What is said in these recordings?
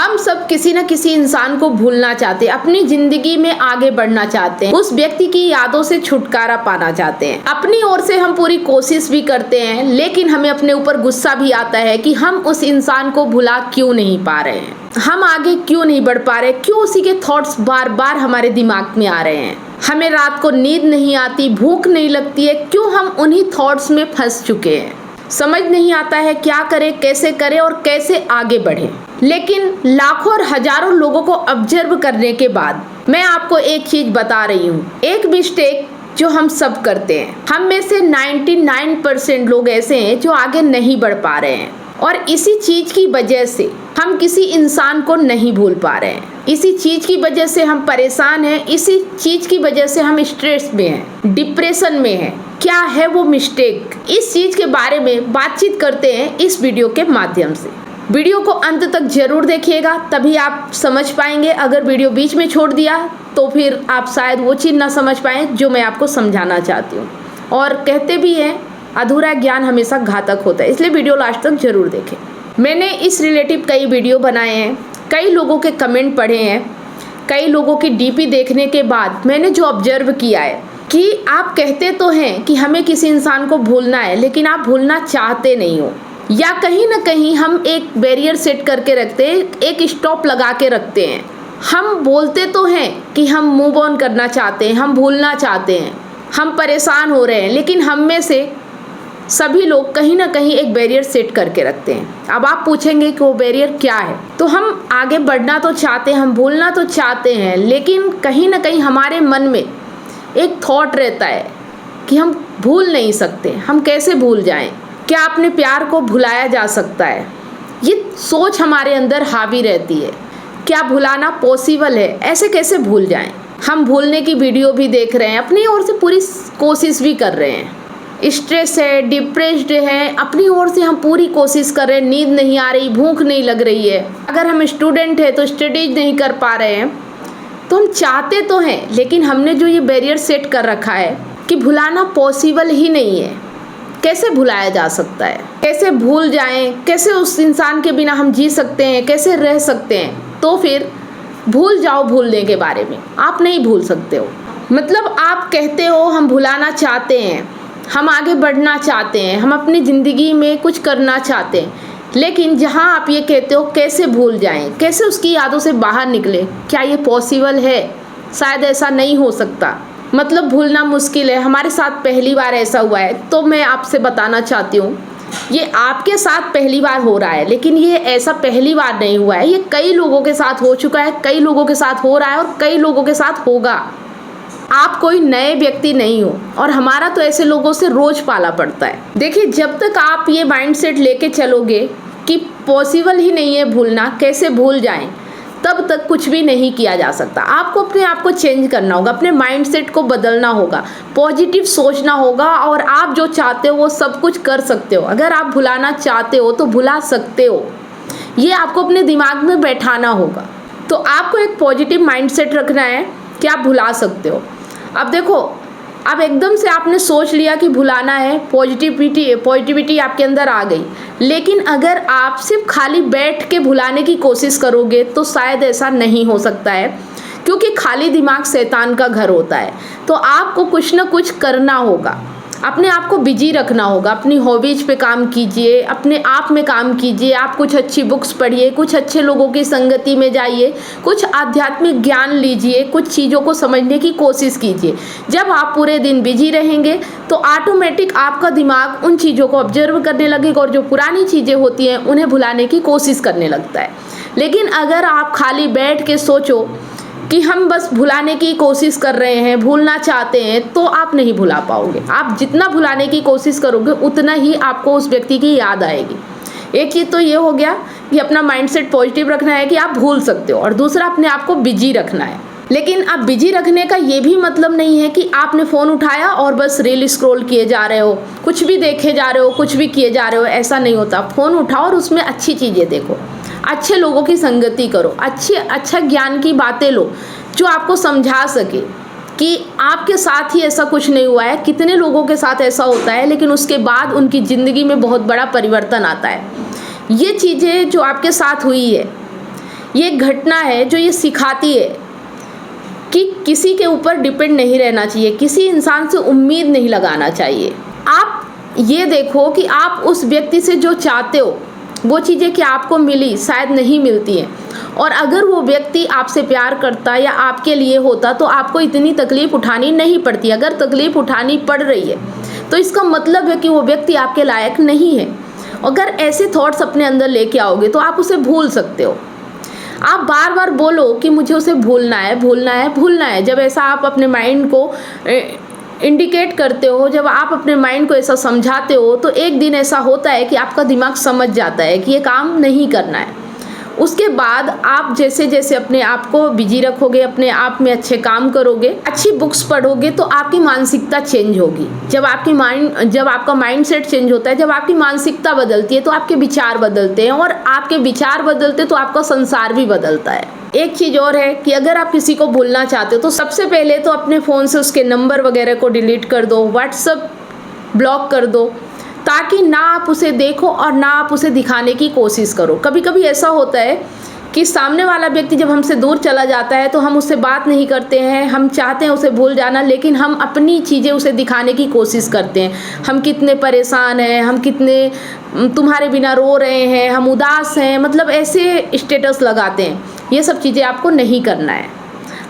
हम सब किसी न किसी इंसान को भूलना चाहते हैं, अपनी जिंदगी में आगे बढ़ना चाहते हैं, उस व्यक्ति की यादों से छुटकारा पाना चाहते हैं। अपनी ओर से हम पूरी कोशिश भी करते हैं, लेकिन हमें अपने ऊपर गुस्सा भी आता है कि हम उस इंसान को भुला क्यों नहीं पा रहे हैं, हम आगे क्यों नहीं बढ़ पा रहे, क्यों उसी के थॉट्स बार बार हमारे दिमाग में आ रहे हैं। हमें रात को नींद नहीं आती, भूख नहीं लगती है, क्यों हम उन्हीं थॉट्स में फंस चुके हैं। समझ नहीं आता है क्या करें, कैसे करें और कैसे आगे बढ़ें। लेकिन लाखों और हजारों लोगों को ऑब्जर्व करने के बाद मैं आपको एक चीज बता रही हूँ, एक मिस्टेक जो हम सब करते हैं। हम में से 99% लोग ऐसे हैं जो आगे नहीं बढ़ पा रहे हैं, और इसी चीज की वजह से हम किसी इंसान को नहीं भूल पा रहे हैं। इसी चीज की वजह से हम परेशान हैं, इसी चीज की वजह से हम स्ट्रेस में हैं, डिप्रेशन में हैं। क्या है वो मिस्टेक, इस चीज के बारे में बातचीत करते हैं इस वीडियो के माध्यम से। वीडियो को अंत तक जरूर देखिएगा, तभी आप समझ पाएंगे। अगर वीडियो बीच में छोड़ दिया तो फिर आप शायद वो चीज़ ना समझ पाएँ जो मैं आपको समझाना चाहती हूँ। और कहते भी हैं अधूरा ज्ञान हमेशा घातक होता है, इसलिए वीडियो लास्ट तक जरूर देखें। मैंने इस रिलेटिव कई वीडियो बनाए हैं, कई लोगों के कमेंट पढ़े हैं, कई लोगों की डीपी देखने के बाद मैंने जो ऑब्जर्व किया है कि आप कहते तो हैं कि हमें किसी इंसान को भूलना है, लेकिन आप भूलना चाहते नहीं हो, या कहीं ना कहीं हम एक बैरियर सेट करके रखते हैं, एक स्टॉप लगा के रखते हैं। हम बोलते तो हैं कि हम मूव ऑन करना चाहते हैं, हम भूलना चाहते हैं, हम परेशान हो रहे हैं, लेकिन हम में से सभी लोग कहीं ना कहीं एक बैरियर सेट करके रखते हैं। अब आप पूछेंगे कि वो बैरियर क्या है, तो हम आगे बढ़ना तो चाहते हैं, हम भूलना तो चाहते हैं, लेकिन कहीं ना कहीं हमारे मन में एक थॉट रहता है कि हम भूल नहीं सकते, हम कैसे भूल जाएं, क्या अपने प्यार को भुलाया जा सकता है। ये सोच हमारे अंदर हावी रहती है, क्या भुलाना पॉसिबल है, ऐसे कैसे भूल जाएं। हम भूलने की वीडियो भी देख रहे हैं, अपनी ओर से पूरी कोशिश भी कर रहे हैं, स्ट्रेस है, डिप्रेस्ड है, अपनी ओर से हम पूरी कोशिश कर रहे हैं, नींद नहीं आ रही, भूख नहीं लग रही है। अगर हम स्टूडेंट हैं तो स्टडीज नहीं कर पा रहे हैं, तो हम चाहते तो हैं, लेकिन हमने जो ये बैरियर सेट कर रखा है कि भुलाना पॉसिबल ही नहीं है। कैसे भुलाया जा सकता है, कैसे भूल जाएं, कैसे उस इंसान के बिना हम जी सकते हैं, कैसे रह सकते हैं। तो फिर भूल जाओ भूलने के बारे में, आप नहीं भूल सकते हो। मतलब आप कहते हो हम भुलाना चाहते हैं, हम आगे बढ़ना चाहते हैं, हम अपनी ज़िंदगी में कुछ करना चाहते हैं, लेकिन जहां आप ये कहते हो कैसे भूल जाएं, कैसे उसकी यादों से बाहर निकले, क्या ये पॉसिबल है? शायद ऐसा नहीं हो सकता। मतलब भूलना मुश्किल है, हमारे साथ पहली बार ऐसा हुआ है, तो मैं आपसे बताना चाहती हूँ ये आपके साथ पहली बार हो रहा है, लेकिन ये ऐसा पहली बार नहीं हुआ है, ये कई लोगों के साथ हो चुका है, कई लोगों के साथ हो रहा है और कई लोगों के साथ होगा। आप कोई नए व्यक्ति नहीं हो, और हमारा तो ऐसे लोगों से रोज पाला पड़ता है। देखिए, जब तक आप ये माइंडसेट लेके चलोगे कि पॉसिबल ही नहीं है भूलना, कैसे भूल जाएं, तब तक कुछ भी नहीं किया जा सकता। आपको अपने आप को चेंज करना होगा, अपने माइंडसेट को बदलना होगा, पॉजिटिव सोचना होगा, और आप जो चाहते हो वो सब कुछ कर सकते हो। अगर आप भुलाना चाहते हो तो भुला सकते हो, ये आपको अपने दिमाग में बैठाना होगा। तो आपको एक पॉजिटिव माइंडसेट रखना है कि आप भुला सकते हो। अब देखो, अब एकदम से आपने सोच लिया कि भुलाना है, पॉजिटिविटी आपके अंदर आ गई, लेकिन अगर आप सिर्फ खाली बैठ के भुलाने की कोशिश करोगे तो शायद ऐसा नहीं हो सकता है, क्योंकि खाली दिमाग शैतान का घर होता है। तो आपको कुछ ना कुछ करना होगा, अपने आप को बिजी रखना होगा, अपनी हॉबीज पे काम कीजिए, अपने आप में काम कीजिए। आप कुछ अच्छी बुक्स पढ़िए, कुछ अच्छे लोगों की संगति में जाइए, कुछ आध्यात्मिक ज्ञान लीजिए, कुछ चीज़ों को समझने की कोशिश कीजिए। जब आप पूरे दिन बिजी रहेंगे तो ऑटोमेटिक आपका दिमाग उन चीज़ों को ऑब्जर्व करने लगेगा, और जो पुरानी चीज़ें होती हैं उन्हें भुलाने की कोशिश करने लगता है। लेकिन अगर आप खाली बैठ के सोचो कि हम बस भुलाने की कोशिश कर रहे हैं, भूलना चाहते हैं, तो आप नहीं भुला पाओगे। आप जितना भुलाने की कोशिश करोगे उतना ही आपको उस व्यक्ति की याद आएगी। एक चीज़ तो ये हो गया कि अपना माइंडसेट पॉजिटिव रखना है कि आप भूल सकते हो, और दूसरा अपने आप को बिजी रखना है। लेकिन अब बिजी रखने का ये भी मतलब नहीं है कि आपने फ़ोन उठाया और बस रील स्क्रॉल किए जा रहे हो, कुछ भी देखे जा रहे हो, कुछ भी किए जा रहे हो, ऐसा नहीं होता। फ़ोन उठाओ और उसमें अच्छी चीज़ें देखो, अच्छे लोगों की संगति करो, अच्छा ज्ञान की बातें लो जो आपको समझा सके कि आपके साथ ही ऐसा कुछ नहीं हुआ है। कितने लोगों के साथ ऐसा होता है, लेकिन उसके बाद उनकी ज़िंदगी में बहुत बड़ा परिवर्तन आता है। ये चीज़ें जो आपके साथ हुई है, ये घटना है जो ये सिखाती है कि किसी के ऊपर डिपेंड नहीं रहना चाहिए, किसी इंसान से उम्मीद नहीं लगाना चाहिए। आप ये देखो कि आप उस व्यक्ति से जो चाहते हो वो चीज़ें कि आपको मिली शायद नहीं मिलती हैं, और अगर वो व्यक्ति आपसे प्यार करता या आपके लिए होता तो आपको इतनी तकलीफ़ उठानी नहीं पड़ती। अगर तकलीफ़ उठानी पड़ रही है तो इसका मतलब है कि वो व्यक्ति आपके लायक नहीं है। अगर ऐसे थॉट्स अपने अंदर लेके आओगे तो आप उसे भूल सकते हो। आप बार बार बोलो कि मुझे उसे भूलना है, भूलना है, भूलना है। जब ऐसा आप अपने माइंड को इंडिकेट करते हो, जब आप अपने माइंड को ऐसा समझाते हो, तो एक दिन ऐसा होता है कि आपका दिमाग समझ जाता है कि ये काम नहीं करना है। उसके बाद आप जैसे जैसे अपने आप को बिजी रखोगे, अपने आप में अच्छे काम करोगे, अच्छी बुक्स पढ़ोगे, तो आपकी मानसिकता चेंज होगी। जब आपका माइंड सेट चेंज होता है, जब आपकी मानसिकता बदलती है तो आपके विचार बदलते हैं, और आपके विचार बदलते तो आपका संसार भी बदलता है। एक चीज़ और है कि अगर आप किसी को भूलना चाहते हो तो सबसे पहले तो अपने फ़ोन से उसके नंबर वगैरह को डिलीट कर दो, व्हाट्सएप ब्लॉक कर दो, ताकि ना आप उसे देखो और ना आप उसे दिखाने की कोशिश करो। कभी कभी ऐसा होता है कि सामने वाला व्यक्ति जब हमसे दूर चला जाता है तो हम उससे बात नहीं करते हैं, हम चाहते हैं उसे भूल जाना, लेकिन हम अपनी चीज़ें उसे दिखाने की कोशिश करते हैं। हम कितने परेशान हैं, हम कितने तुम्हारे बिना रो रहे हैं, हम उदास हैं, मतलब ऐसे स्टेटस लगाते हैं। ये सब चीज़ें आपको नहीं करना है।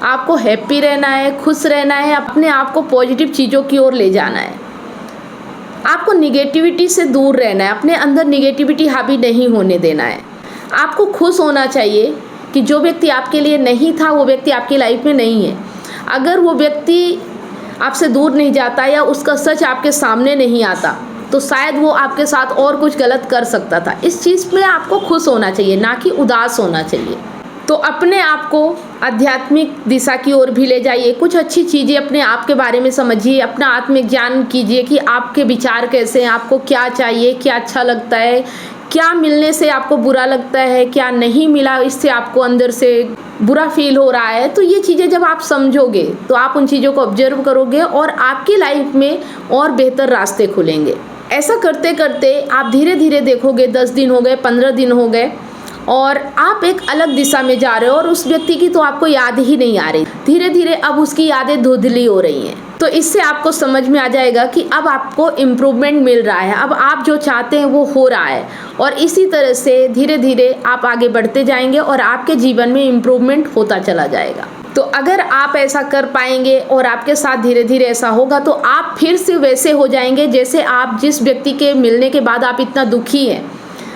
आपको हैप्पी रहना है, खुश रहना है, अपने आप को पॉजिटिव चीज़ों की ओर ले जाना है। आपको निगेटिविटी से दूर रहना है, अपने अंदर निगेटिविटी हावी नहीं होने देना है। आपको खुश होना चाहिए कि जो व्यक्ति आपके लिए नहीं था वो व्यक्ति आपकी लाइफ में नहीं है। अगर वो व्यक्ति आपसे दूर नहीं जाता या उसका सच आपके सामने नहीं आता तो शायद वो आपके साथ और कुछ गलत कर सकता था। इस चीज़ में आपको खुश होना चाहिए, ना कि उदास होना चाहिए। तो अपने आप को आध्यात्मिक दिशा की ओर भी ले जाइए, कुछ अच्छी चीज़ें अपने आप के बारे में समझिए, अपना आत्मज्ञान कीजिए कि आपके विचार कैसे हैं, आपको क्या चाहिए, क्या अच्छा लगता है, क्या मिलने से आपको बुरा लगता है, क्या नहीं मिला इससे आपको अंदर से बुरा फील हो रहा है। तो ये चीज़ें जब आप समझोगे तो आप उन चीज़ों को ऑब्जर्व करोगे और आपकी लाइफ में और बेहतर रास्ते खुलेंगे। ऐसा करते करते आप धीरे धीरे देखोगे 10 दिन हो गए, 15 दिन हो गए और आप एक अलग दिशा में जा रहे हो और उस व्यक्ति की तो आपको याद ही नहीं आ रही। धीरे धीरे अब उसकी यादें धुंधली हो रही हैं। तो इससे आपको समझ में आ जाएगा कि अब आपको इम्प्रूवमेंट मिल रहा है, अब आप जो चाहते हैं वो हो रहा है। और इसी तरह से धीरे धीरे आप आगे बढ़ते जाएंगे और आपके जीवन में इम्प्रूवमेंट होता चला जाएगा। तो अगर आप ऐसा कर पाएंगे और आपके साथ धीरे धीरे ऐसा होगा तो आप फिर से वैसे हो जाएंगे जैसे आप जिस व्यक्ति के मिलने के बाद आप इतना दुखी हैं,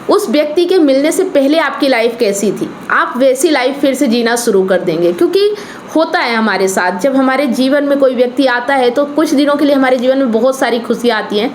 उस व्यक्ति के मिलने से पहले आपकी लाइफ कैसी थी, आप वैसी लाइफ फिर से जीना शुरू कर देंगे। क्योंकि होता है हमारे साथ, जब हमारे जीवन में कोई व्यक्ति आता है तो कुछ दिनों के लिए हमारे जीवन में बहुत सारी खुशियाँ आती हैं,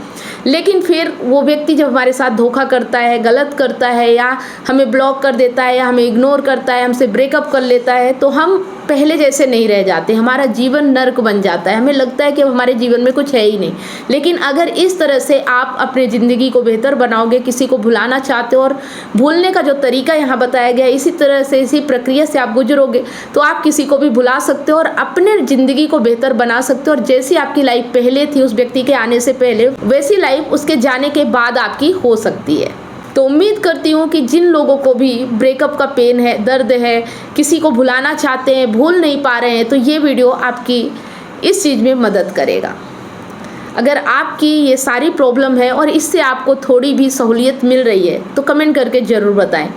लेकिन फिर वो व्यक्ति जब हमारे साथ धोखा करता है, गलत करता है, या हमें ब्लॉक कर देता है, या हमें इग्नोर करता है, हमसे ब्रेकअप कर लेता है, तो हम पहले जैसे नहीं रह जाते, हमारा जीवन नर्क बन जाता है, हमें लगता है कि हमारे जीवन में कुछ है ही नहीं। लेकिन अगर इस तरह से आप अपने ज़िंदगी को बेहतर बनाओगे, किसी को भुलाना चाहते हो और भूलने का जो तरीका यहाँ बताया गया है, इसी तरह से इसी प्रक्रिया से आप गुजरोगे तो आप किसी को भी भुला सकते हो और अपने ज़िंदगी को बेहतर बना सकते हो। और जैसी आपकी लाइफ पहले थी उस व्यक्ति के आने से पहले, वैसी लाइफ उसके जाने के बाद आपकी हो सकती है। तो उम्मीद करती हूँ कि जिन लोगों को भी ब्रेकअप का पेन है, दर्द है, किसी को भुलाना चाहते हैं, भूल नहीं पा रहे हैं, तो ये वीडियो आपकी इस चीज़ में मदद करेगा। अगर आपकी ये सारी प्रॉब्लम है और इससे आपको थोड़ी भी सहूलियत मिल रही है तो कमेंट करके ज़रूर बताएं।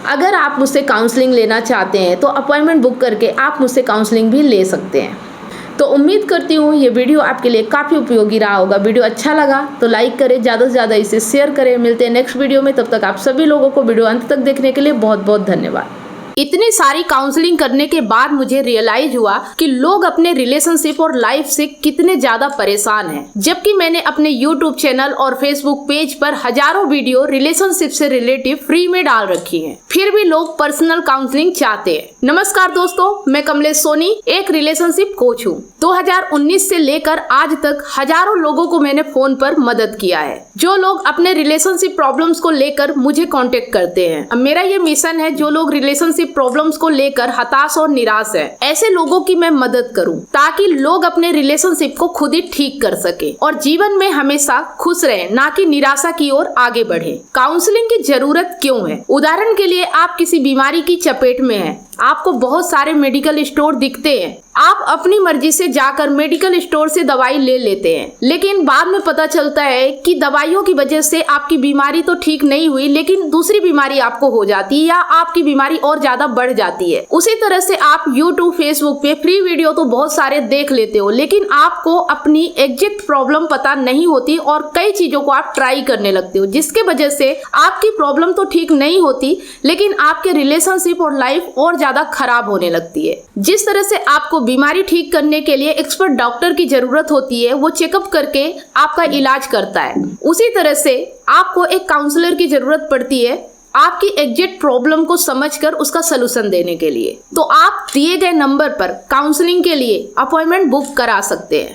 अगर आप मुझसे काउंसलिंग लेना चाहते हैं तो अपॉइंटमेंट बुक करके आप मुझसे काउंसलिंग भी ले सकते हैं। तो उम्मीद करती हूँ ये वीडियो आपके लिए काफ़ी उपयोगी रहा होगा। वीडियो अच्छा लगा तो लाइक करें, ज़्यादा से ज़्यादा इसे शेयर करें। मिलते हैं नेक्स्ट वीडियो में, तब तक आप सभी लोगों को वीडियो अंत तक देखने के लिए बहुत बहुत धन्यवाद। इतनी सारी काउंसलिंग करने के बाद मुझे रियलाइज हुआ कि लोग अपने रिलेशनशिप और लाइफ से कितने ज्यादा परेशान हैं। जबकि मैंने अपने YouTube चैनल और Facebook पेज पर हजारों वीडियो रिलेशनशिप से रिलेटिव फ्री में डाल रखी हैं, फिर भी लोग पर्सनल काउंसलिंग चाहते हैं। नमस्कार दोस्तों, मैं कमलेश सोनी एक रिलेशनशिप कोच हूँ। 2019 से लेकर आज तक हजारों लोगों को मैंने फोन पर मदद किया है, जो लोग अपने रिलेशनशिप प्रॉब्लम्स को लेकर मुझे कांटेक्ट करते हैं। अब मेरा ये मिशन है, जो लोग रिलेशनशिप रिलेशनशिप प्रॉब्लम्स को लेकर हताश और निराश है, ऐसे लोगों की मैं मदद करूं ताकि लोग अपने रिलेशनशिप को खुद ही ठीक कर सके और जीवन में हमेशा खुश रहे, ना कि निराशा की ओर आगे बढ़े। काउंसलिंग की जरूरत क्यों है? उदाहरण के लिए आप किसी बीमारी की चपेट में हैं, आपको बहुत सारे मेडिकल स्टोर दिखते हैं, आप अपनी मर्जी से जाकर मेडिकल स्टोर से दवाई ले लेते हैं, लेकिन बाद में पता चलता है कि दवाइयों की वजह से आपकी बीमारी तो ठीक नहीं हुई, लेकिन दूसरी बीमारी आपको हो जाती है या आपकी बीमारी और ज्यादा बढ़ जाती है। उसी तरह से आप YouTube, Facebook पे फ्री वीडियो तो बहुत सारे देख लेते हो, लेकिन आपको अपनी एग्जैक्ट प्रॉब्लम पता नहीं होती और कई चीजों को आप ट्राई करने लगते हो, जिसके वजह से आपकी प्रॉब्लम तो ठीक नहीं होती, लेकिन आपके रिलेशनशिप और लाइफ और ज्यादा खराब होने लगती है। जिस तरह से आपको बीमारी ठीक करने के लिए एक्सपर्ट डॉक्टर की जरूरत होती है, वो चेकअप करके आपका इलाज करता है, उसी तरह से आपको एक काउंसलर की जरूरत पड़ती है आपकी एग्जैक्ट प्रॉब्लम को समझकर उसका सलूशन देने के लिए। तो आप दिए गए नंबर पर काउंसलिंग के लिए अपॉइंटमेंट बुक करा सकते हैं।